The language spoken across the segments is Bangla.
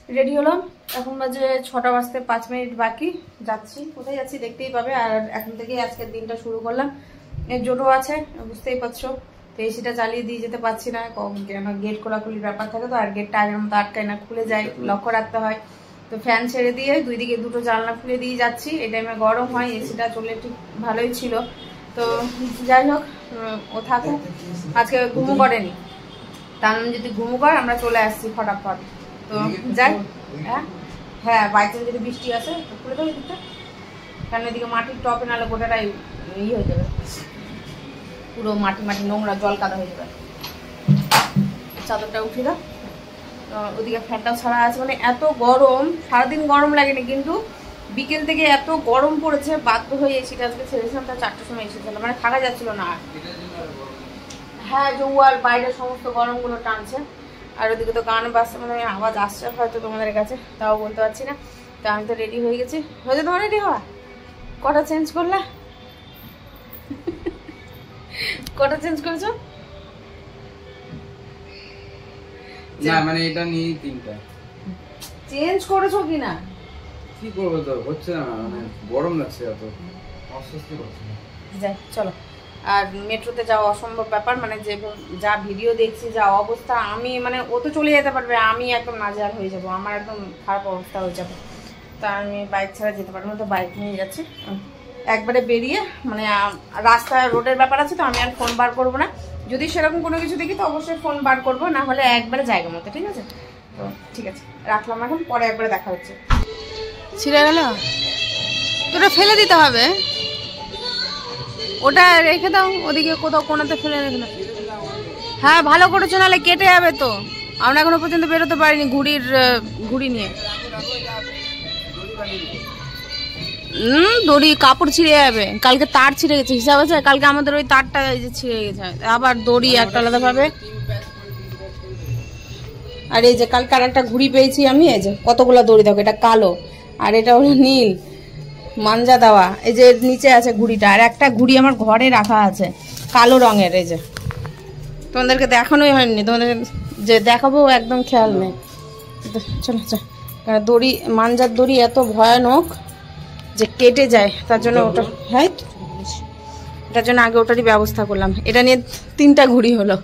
রেডি হলাম, এখন বাজে 6টা বাজতে 5 মিনিট বাকি। যাচ্ছি, কোথায় যাচ্ছি দেখতেই পাবে। আর এখন থেকেই আজকের দিনটা শুরু করলাম। এর জোটো আছে, বুঝতেই পারছো। তো এসিটা চালিয়ে দিয়ে যেতে পারছি না, কেন গেট খোলাখুলির ব্যাপার থাকে তো। আর গেটটা আগের মতো আটকায় না, খুলে যায়, লক্ষ্য রাখতে হয়। তো ফ্যান ছেড়ে দিয়ে দুই দিকে দুটো জানলা খুলে দিয়ে যাচ্ছি। এই টাইমে গরম হয়, এসিটা চলে ঠিক ভালোই ছিল। তো যাই হোক, ও থাকুক। আজকে ঘুমো করেনি, তার যদি ঘুমো কর আমরা চলে আসছি ফটাফট। তো যাই। হ্যাঁ বাই চান্স যদি বৃষ্টি আসে তো খুলে দেবো দিকটা, কারণ এদিকে মাটির টপে নাহলে গোটাটাই হয়ে যাবে, পুরো মাটি মাটি নোংরা জল কাদা হয়ে যাবে। চাদরটা উঠে দাও। ওদিকে ফ্যানটাও ছাড়া আছে, মানে এত গরম। সারাদিন গরম লাগেনি, কিন্তু বিকেল থেকে এত গরম পড়েছে, বাধ্য হয়ে এসিটা আজকে ছেড়েছিলাম। তার 4টার সময় এসেছিলাম, মানে থাকা যাচ্ছিল না আর। হ্যাঁ জৌয়াল বাইরের সমস্ত গরমগুলো টানছে। আর ওদিকে তো গান বাজছে, মানে আওয়াজ আসছে হয়তো তোমাদের কাছে, তাও বলতে পারছি না। তো আমি তো রেডি হয়ে গেছি। হয়েছে তোমার রেডি হওয়া? কটা চেঞ্জ করলা? কটা চেঞ্জ করেছো? না মানে এটা নিয়ে 3টা চেঞ্জ করেছো কিনা? কি করবো, তো হচ্ছে না, মানে গরম লাগছে, এত অস্বস্তি করছে। যাই চলো। আর মেট্রোতে যাওয়া অসম্ভব ব্যাপার, মানে যে যা ভিডিও দেখছি, যা অবস্থা, আমি মানে ও তো চলে যেতে পারবে, আমি একদম নাজেহাল হয়ে যাবো, আমার একদম খারাপ অবস্থা হয়ে যাবে। তা আমি বাইক ছাড়া যেতে পারবো না, তো বাইক নিয়ে যাচ্ছি। একবারে বেরিয়ে মানে রাস্তায় রোডের ব্যাপার আছে, তো আমি আর ফোন বার করবো না। যদি সেরকম কোনো কিছু দেখি তো অবশ্যই ফোন বার করবো, না হলে একবারে জায়গা মতো, ঠিক আছে? তো ঠিক আছে, রাখলাম এখন, পরে একবারে দেখা হচ্ছে। ছিঁড়ে গেল, তোটা ফেলে দিতে হবে, ওটা রেখে দাও ওদিকে কোথাও কোনাতে ফেলে রেখে দাও। হ্যাঁ ভালো করেছো, নাহলে কেটে যাবে তো। আমরা এখনো পর্যন্ত বেরোতে পারিনি ঘুড়ি নিয়ে। দড়ি কাপড় ছিঁড়ে যাবে, কালকে তার ছিঁড়ে গেছে, হিসাব আছে? কালকে আমাদের ওই তারটা ছিঁড়ে গেছে, আবার দড়ি একটা আলাদা ভাবে। আর এই যে কালকে আর একটা ঘুড়ি পেয়েছি আমি, এই যে কতগুলো দড়ি দেখো, এটা কালো আর এটা হলো নীল মাঞ্জা দেওয়া। এই যে নিচে আছে ঘুড়িটা, আর একটা ঘুড়ি আমার ঘরে রাখা আছে কালো রঙের। এই যে তোমাদেরকে দেখানোই হয়নি, তোমাদের যে দেখাবো একদম খেয়াল নেই। চলো চল, দড়ি মাঞ্জার দড়ি এত ভয়ানক যে কেটে যায়, তার জন্য ওটা, হ্যাঁ এটার জন্য আগে ওটারই ব্যবস্থা করলাম। এটা নিয়ে 3টা ঘুড়ি হলো।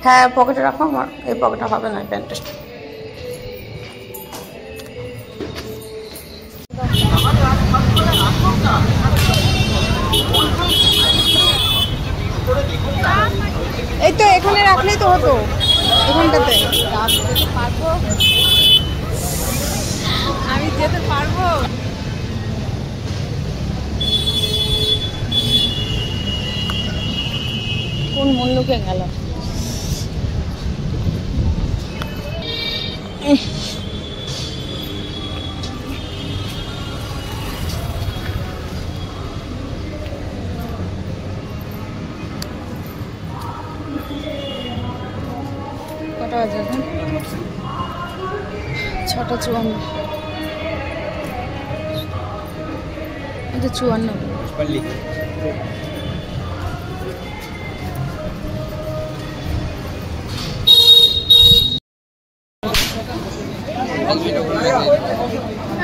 হ্যাঁ পকেটে রাখো, আমার এই পকেটে হবে না প্যান্টের। এই তো এখানে রাখলেই তো হতো, এখানটাতে। পারবো আমি, যেতে পারবো। কোন মন্ডুকে গেল? কটা বাজে এখন? 6:54। এটা 54।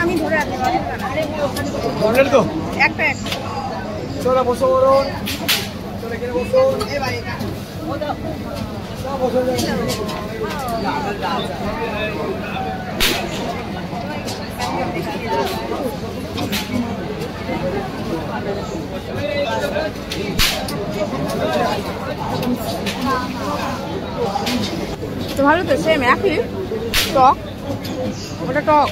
আমি ধরে আছি তো একটা চলো বসো, চলে গেলে বসো। তো ভালো তো, সেম একই টক, ওটা টক।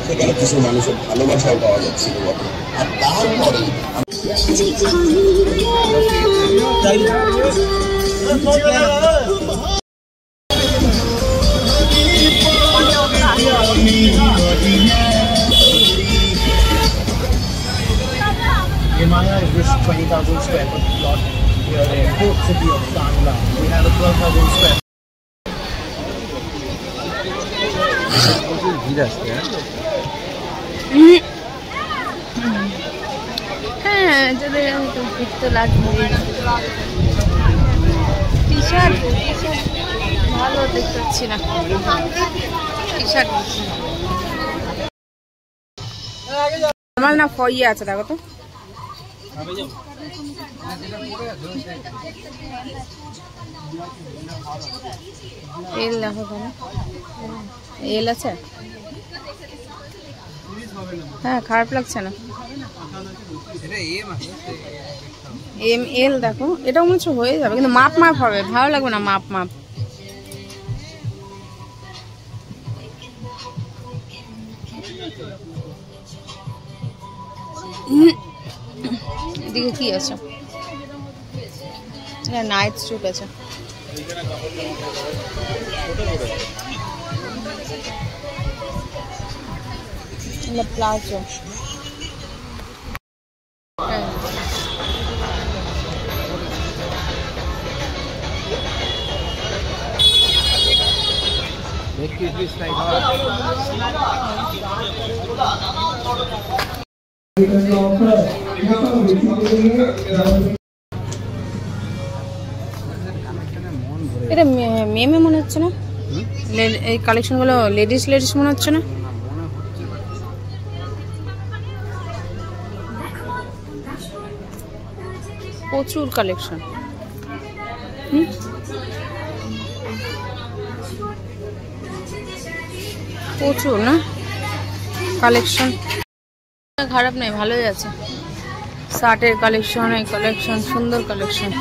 সেখানে কিছু মানুষের ভালোবাসাও পাওয়া যাচ্ছিল। আর তারপরে this 20,000 square foot plot here in Port City of Kandla. We have a 12,000 square. হ্যাঁ যদি ভিড় তো লাগবে। টি শার্ট ভালো দেখতে পাচ্ছি না, টি শার্ট আমার না ফইয়ে আছে, দেখো তো এল দেখো কেন এল আছে। হ্যাঁ খারাপ লাগছে না, এম এল দেখো, এটাও মনে হচ্ছে হয়ে যাবে, কিন্তু মাপ মাপ হবে, ভালো লাগবে না মাপ মাপ। এদিকে কি আছে, নাইট স্যুট আছে, প্লাজো এটা মেমে মনে হচ্ছে না, এই কালেকশন গুলো লেডিস লেডিস মনে হচ্ছে না। প্রচুর কালেকশন, প্রচুর না কালেকশন, খারাপ নেই, ভালোই আছে। শার্টের কালেকশন, এই কালেকশন সুন্দর কালেকশন।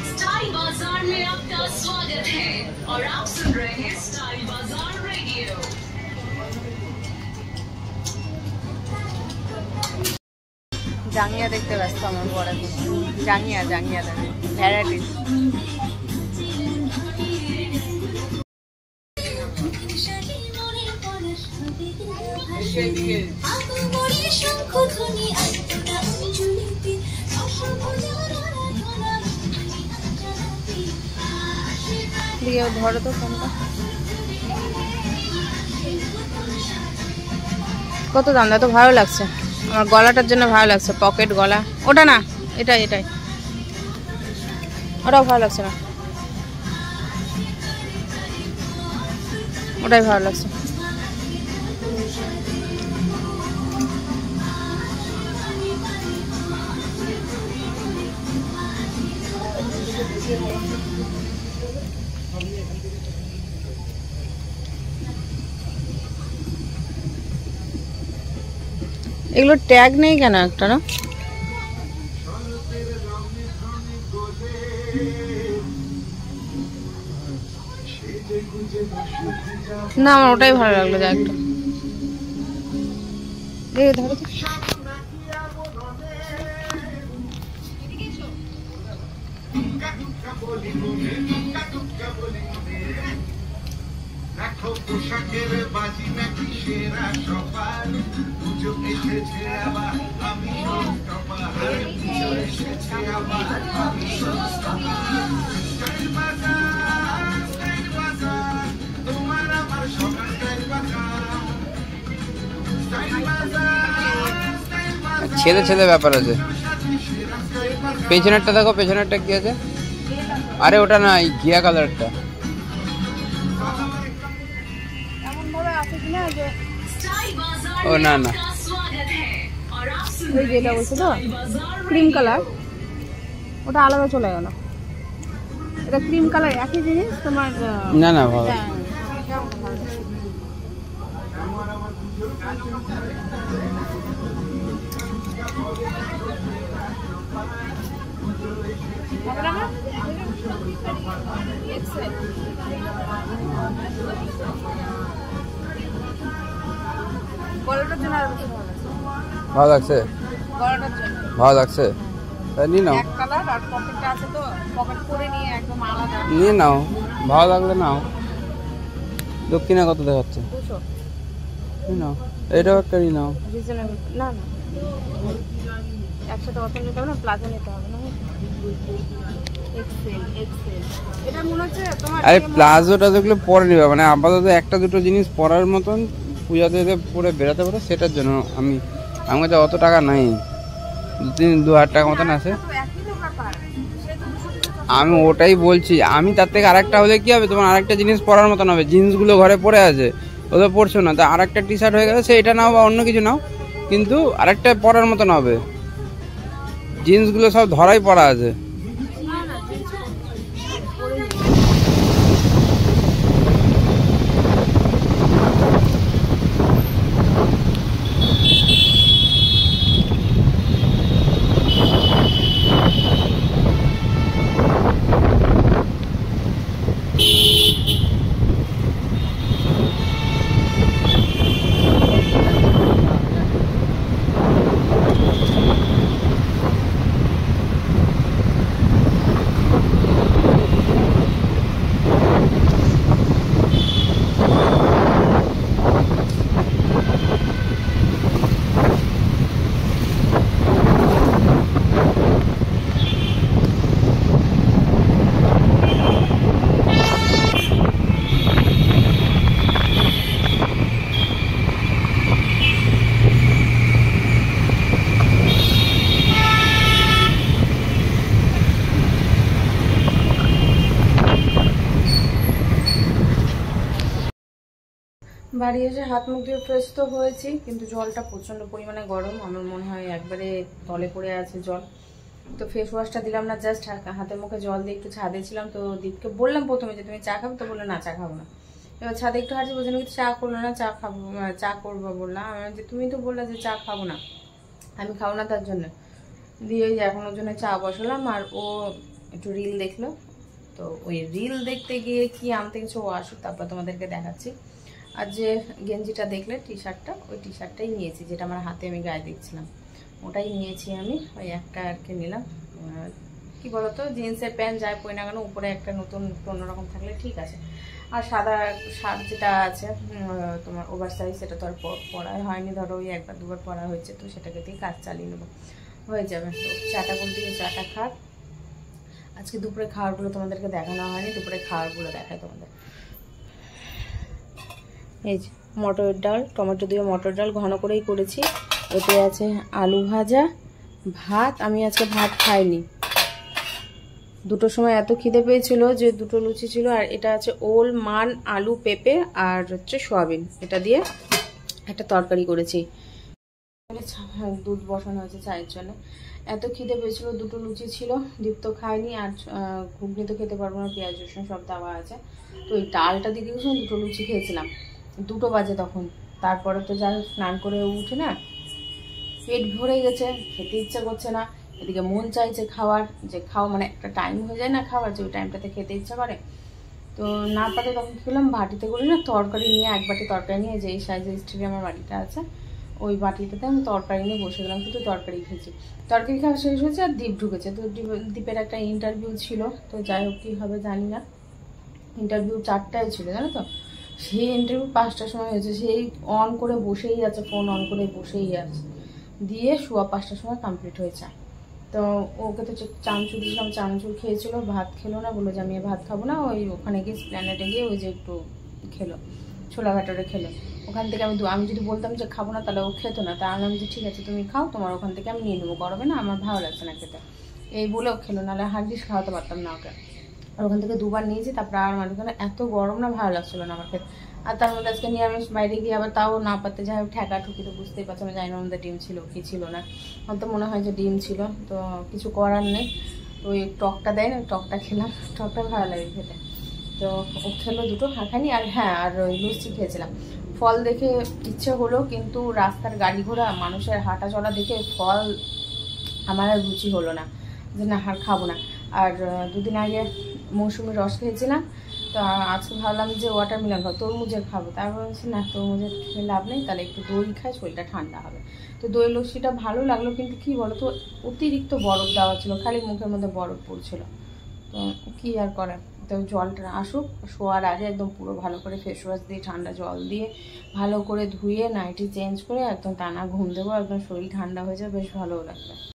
स्टाइल बाजार में आपका स्वागत है और आप सुन रहे हैं स्टाइल बाजार रेडियो। জাঙ্গিয়া দেখতে ব্যস্ত আমার বড়, জাঙ্গিয়া জাঙ্গিয়া দেখে ভ্যারাইটিস। দিয়ে ধরো তো ফোনটা, কত দাম? তো ভালো লাগছে আমার গলাটার জন্য, ভালো লাগছে পকেট গলা। ওটা না, এটাই এটাই, ওটাও ভালো লাগছে না, ওটাই ভালো লাগছে। এগুলো ট্যাগ নেই কেন একটা? না না আমার ওটাই ভালো লাগলো, যা একটা ধরো তো। পোশাকের বাজি নাকি সেরা সবার, পুজো এসেছে আবার আমি পুজো এসেছে আবার আমি স্টাইল বাজার তোমার আমার সবার স্টাইল বাজার। ছেলে ছেলে ব্যাপার আছে। পেছনেরটা দেখো, পেছনেরটা কি আছে? আরে ওটা না, এই ঘিয়া কালারটা। ও না না, ওই যেটা বলছো তো ক্রিম কালার, ওটা আলাদা চলে গেল। এটা ক্রিম কালার একই জিনিস তোমার। না না ভালো, ভালো লাগছে, ভালো লাগছে, নিয়ে নাও, নিয়ে নিয়ে নাও, ভালো লাগলে নাও। দক্ষিণা কত দেখাচ্ছে? 200 নাও, এটাও একটা নাও। রিজনেবল না না, একসাথে অত নিতে হবে না, প্লাজো নিতে হবে না। এক্সেল এটা মনে হচ্ছে তোমার আরে প্লাজোটা যেগুলো পরে নিবে, মানে আপাতত একটা দুটো জিনিস পরার মতন পূজাতে পরে বেরোতে পারো, সেটার জন্য আমার কাছে অত টাকা নাই, 2,000 টাকা মতন আছে। আমি ওটাই বলছি, আমি তার থেকে আরেকটা হলে কি হবে, তোমার আরেকটা জিনিস পরার মতন হবে। জিন্সগুলো ঘরে পরে আছে, ওদের পরছো না, তা আরেকটা টি শার্ট হয়ে গেছে, এটা নাও বা অন্য কিছু নাও, কিন্তু আরেকটা পরার মতন হবে। জিন্সগুলো সব ধরাই পরা আছে। বাড়ি এসে হাত মুখ দিয়ে ফ্রেশ তো হয়েছি, কিন্তু জলটা প্রচন্ড পরিমাণে গরম, আমার মনে হয় একবারে তলে পড়ে আছে জল। তো ফেস ওয়াশটা দিলাম না, জাস্ট হাতের মুখে জল দিয়ে একটু ছাদে ছিলাম। তো দীপকে বললাম প্রথমে যে তুমি চা খাবে, তো বললো না চা খাবো না। এবার ছাদে একটু হাঁটছি, বলছে নাকি চা করলো না, চা খাবো, চা করবো বললাম। যে তুমি তো বললে যে চা খাবো না, আমি খাবো না তার জন্য। দিয়ে এখন ওর জন্য চা বসালাম, আর ও একটু রিল দেখলো। তো ওই রিল দেখতে গিয়ে কি আনতে গেছে ও আসুক, তারপর তোমাদেরকে দেখাচ্ছি। আর যে গেঞ্জিটা দেখলে টি শার্টটা, ওই টি শার্টটাই নিয়েছি, যেটা আমার হাতে আমি গায়ে দেখছিলাম, ওটাই নিয়েছি আমি। ওই একটা আর কি নিলাম। কি বলতো, জিন্সের প্যান্ট যাই পরে না কেন, উপরে একটা নতুন অন্যরকম থাকলে ঠিক আছে। আর সাদা শার্ট যেটা আছে তোমার ওভার সাইজ, সেটা তো আর পরাই হয়নি, ধরো ওই একবার দুবার পরা হয়েছে, তো সেটাকে দিয়ে কাজ চালিয়ে নেবো, হয়ে যাবে। তো চাটা করে দিয়ে চাটা খাক। আজকে দুপুরে খাবারগুলো তোমাদেরকে দেখানো হয়নি, দুপুরে খাবারগুলো দেখায় তোমাদের। এই যে মটর ডাল, টমেটো দিয়ে মটর ডাল ঘন করেই করেছি। এতে আছে আলু ভাজা, ভাত। আমি আজকে ভাত খাইনি, 2টোর সময় এত খিদে পেয়েছিল যে 2টো লুচি ছিল। আর এটা আছে ওল, মান, আলু, পেঁপে আর হচ্ছে সয়াবিন, এটা দিয়ে একটা তরকারি করেছি। দুধ বসানো হয়েছে চায়ের জন্য। এত খিদে পেয়েছিল, 2টো লুচি ছিল, দীপ তো খায়নি। আর ঘুগনি তো খেতে পারবো না, পেঁয়াজ রসুন সব দেওয়া আছে। তো ওই ডালটা দিয়ে দিয়েছিলাম, 2টো লুচি খেয়েছিলাম। 2টো বাজে তখন। তারপরে তো যা স্নান করে উঠে না, পেট ভরে গেছে, খেতে ইচ্ছা করছে না। এদিকে মন চাইছে খাওয়ার, যে খাও, মানে একটা টাইম হয়ে যায় না খাওয়ার, যে ওই টাইমটাতে খেতে ইচ্ছা করে। তো না পাতে তখন খেলাম বাটিতে করে না তরকারি নিয়ে, 1 বাটি তরকারি নিয়ে, যে এই সাইজের স্টিলে আমার বাটিটা আছে, ওই বাটিটাতে আমি তরকারি নিয়ে বসে গেলাম, কিন্তু তরকারি খেয়েছি। তরকারি খাওয়া শেষ হয়েছে, আর দীপ ঢুকেছে। তো দীপের একটা ইন্টারভিউ ছিল, তো যাই হোক কী হবে জানি না। ইন্টারভিউ 4টায় ছিল, জানো তো। সেই ইন্টারভিউ 5টার সময় হয়েছে, সেই অন করে বসেই আছে, ফোন অন করে বসেই আছে, দিয়ে 5:15টার সময় কমপ্লিট হয়েছে। তো ওকে তো চানাচুর দিয়েছিলাম, চানাচুর খেয়েছিল, ভাত খেলো না, বললো যে আমি ভাত খাবো না। ওই ওখানে গিয়ে প্ল্যানেটে গিয়ে ওই যে একটু খেলো, ছোলা ভাটারে খেলো। ওখান থেকে আমি যদি বলতাম যে খাবো না, তাহলে ও খেত না। তা আমি যে ঠিক আছে তুমি খাও, তোমার ওখান থেকে আমি নিয়ে নেবো, গরমে না আমার ভালো লাগছে না খেতে, এই বলেও খেলো, নাহলে হাগিস খাওয়াতে পারতাম না ওকে। আর ওখান থেকে 2বার নিয়েছি, তারপরে আর মাঝখানে এত গরম না, ভালো লাগছিলো না আমার খেতে। আর তার মধ্যে আজকে নিরামিষ, বাইরে গিয়ে আবার তাও না পারতে যাই হোক ঠেকা ঠুকি, তো বুঝতেই পারছো। আমি জানি না আমাদের ডিম ছিল কি ছিল না, আমার তো মনে হয় যে ডিম ছিল। তো কিছু করার নেই, তো ওই টকটা দেয় না, ওই টকটা খেলাম, টকটা ভালো লাগে খেতে। তো ও খেলো 2টো, খাখানি। আর হ্যাঁ, আর ওই লুচি খেয়েছিলাম। ফল দেখে ইচ্ছে হলো, কিন্তু রাস্তার গাড়ি ঘোড়া, মানুষের হাঁটা চলা দেখে ফল আমার আর রুচি হলো না, যে না আর খাবো না। আর 2 দিন আগে মৌসুমি রস খেয়েছিলাম, তো আজকে ভাবলাম যে ওয়াটারমেলন খাবো, তরমুজের খাবো। তারপর বলছি না, তরমুজের খেয়ে লাভ নেই, তাহলে একটু দই খাই, শরীরটা ঠান্ডা হবে। তো দই লস্যিটা ভালো লাগলো, কিন্তু কী বলো তো, অতিরিক্ত বরফ দেওয়া ছিল, খালি মুখের মধ্যে বরফ পড়ছিল। তো কী আর করার, একদম জলটা আসুক, শোয়ার আগে একদম পুরো ভালো করে ফেস ওয়াশ দিয়ে ঠান্ডা জল দিয়ে ভালো করে ধুয়ে নাইটি চেঞ্জ করে একদম টানা ঘুম দেবো, একদম শরীর ঠান্ডা হয়ে যাবে, বেশ ভালো লাগবে।